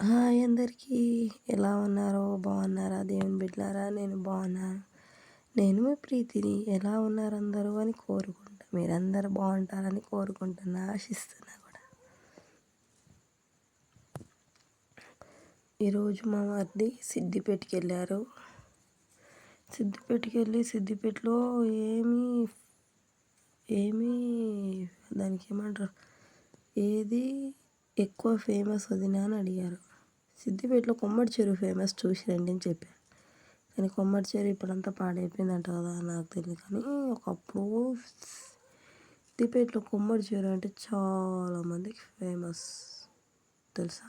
Hi అందరికీ ఎలా ఉన్నారో బాగున్నారా దేవుని బిడ్డలారా నేను బాగున్నాను. నేను మీ ప్రీతిని ఎలా ఉన్నారు అందరూ అని కోరుకుంటా మీరందరూ బాగుంటారని కోరుకుంటున్నా ఆశిస్తున్నా కూడా. ఈరోజు మా మరిది సిద్దిపేటకి వెళ్ళారు. సిద్దిపేటలో ఏమీ ఏమీ దానికి ఏమంటారు ఏది ఎక్కువ ఫేమస్ వదినా అని అడిగారు. సిద్దిపేటలో కొమ్మడి చెరువు ఫేమస్ చూసి రండి అని చెప్పాను. కానీ కొమ్మడి చెరువు ఇప్పుడంతా పాడైపోయిందంట కదా, నాకు తెలియదు. కానీ ఒకప్పుడు సిద్దిపేటలో కొమ్మడి చెరువు అంటే చాలామందికి ఫేమస్ తెలుసా.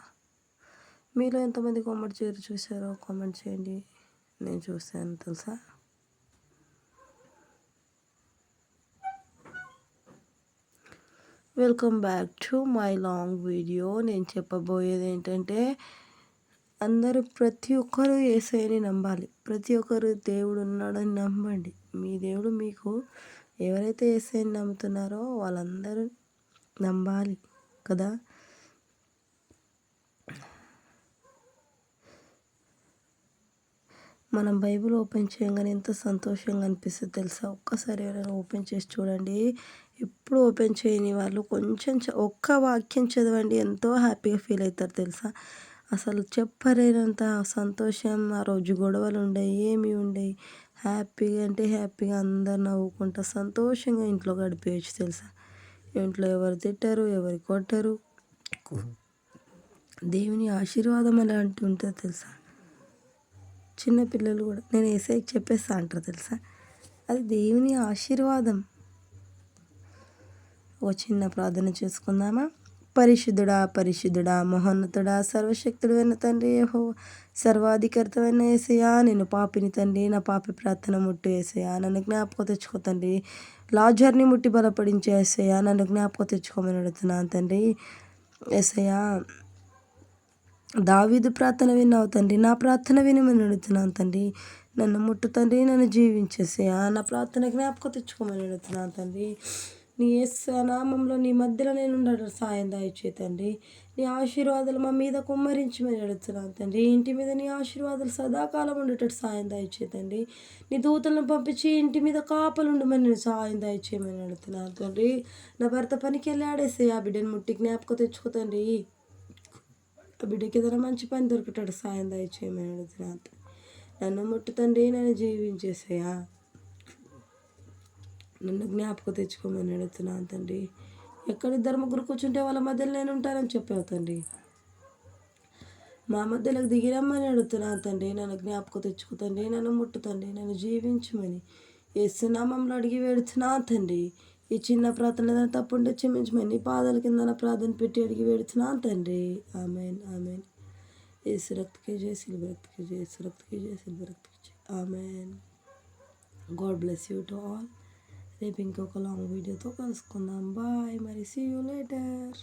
మీలో ఎంతమంది కొమ్మడి చెరువు చూసారో కామెంట్ చేయండి. నేను చూసాను తెలుసా. Welcome back to my long video. నేను చెప్పబోయేది ఏంటంటే, అందరూ ప్రతి ఒక్కరూ యేసయ్యని నమ్మాలి. ప్రతి ఒక్కరు దేవుడు ఉన్నాడని నమ్మండి. మీ దేవుడు మీకు ఎవరైతే యేసయ్యని నమ్ముతున్నారో వాళ్ళందరూ నమ్మాలి కదా. మనం బైబిల్ ఓపెన్ చేయగానే ఎంత సంతోషంగా అనిపిస్తుంది తెలుసా. ఒక్కసారి ఎవరైనా ఓపెన్ చేసి చూడండి. ఎప్పుడు ఓపెన్ చేయని వాళ్ళు కొంచెం ఒక్క వాక్యం చదవండి, ఎంతో హ్యాపీగా ఫీల్ అవుతారు తెలుసా. అసలు చెప్పలేనంత సంతోషం. ఆ రోజు గొడవలు ఉండవు, ఏమి ఉండవు. హ్యాపీగా అంటే హ్యాపీగా అందరు నవ్వుకుంటా సంతోషంగా ఇంట్లో గడిపేయచ్చు తెలుసా. ఇంట్లో ఎవరు తిట్టరు, ఎవరు కొట్టరు. దేవుని ఆశీర్వాదం అలాంటి ఉంటుంది తెలుసా. చిన్నపిల్లలు కూడా నేను యేసయ్యకి చెప్పేస్తా అంటారు తెలుసా. అది దేవుని ఆశీర్వాదం. ఓ చిన్న ప్రార్థన చేసుకుందామా. పరిశుద్ధుడా పరిశుద్ధుడా మహోన్నతుడా సర్వశక్తుడైన తండ్రి యెహోవా, సర్వాధికారితమైన యేసయ్యా, నేను పాపిని తండ్రి. నా పాపి ప్రార్థన ముట్టు యేసయ్యా, నన్ను జ్ఞాపకం తెచ్చుకో తండ్రి. లాజర్ని ముట్టి బలపడించే యేసయ్యా, నన్ను జ్ఞాపకం తెచ్చుకోమని అడుగుతున్నాను తండ్రి. యేసయ్యా, దావీదు ప్రార్థన విన్నావు తండ్రి, నా ప్రార్థన వినమని అడుగుతున్నాను తండ్రి. నన్ను ముట్టు తండ్రి, నన్ను జీవించేసయ్యా, నా ప్రార్థన జ్ఞాపకం తెచ్చుకోమని అడుగుతున్నాను తండ్రి. నీ యేసు నామంలో నీ మధ్యలో నేను ఉండడం సాయం దయచే తండ్రి. నీ ఆశీర్వాదాలు మా మీద కుమ్మరించమని అడుగుతున్నాను తండ్రి. ఇంటి మీద నీ ఆశీర్వాదాలు సదాకాలం ఉండేటట్టు సాయం దయచే తండ్రి. నీ దూతలను పంపించి ఇంటి మీద కాపలు ఉండమని నేను సాయం దయచేయమని అడుగుతున్నాను తండ్రి. నా భర్త పనికి వెళ్ళాడేసే ఆ బిడ్డను ముట్టి జ్ఞాపకం తెచ్చుకో తండ్రి. ఆ బిడ్డకి ఏదైనా మంచి పని దొరికేటట్టు సాయం దయచేయమని అడుగుతున్నాను. నన్ను ముట్టు తండ్రి, నన్ను జీవించేసయ్యా, నన్ను జ్ఞాపకం తెచ్చుకోమని అడుగుతున్నాను తండ్రి. ఎక్కడిద్దరు ముగ్గురు కూర్చుంటే వాళ్ళ మధ్యలో నేను ఉంటానని చెప్పావు తండ్రి. మా మధ్యలోకి దిగిరమ్మని అడుగుతున్నాను తండ్రి. నన్ను జ్ఞాపకం తెచ్చుకో తండ్రి, నన్ను ముట్టు తండ్రి, నన్ను జీవించమని యేసు నామంలో అడిగి వేడుతున్నాను తండ్రి. ఈ చిన్న ప్రార్థన ఏదైనా తప్పుంటే క్షమించమని నీ పాదాల కింద నా ప్రార్థన పెట్టి అడిగి వేడుతున్నాను తండ్రి. Amen amen. యేసు రక్తకే జయ, సిలువ రక్తకే జయ, యేసు రక్తకే జయ, సిలువ రక్తకే జయ. Amen. God bless you to all. రేపు ఇంకొక లాంగ్ వీడియోతో కలుసుకుందాం. బాయ్. మరి సీ యూ లేటర్.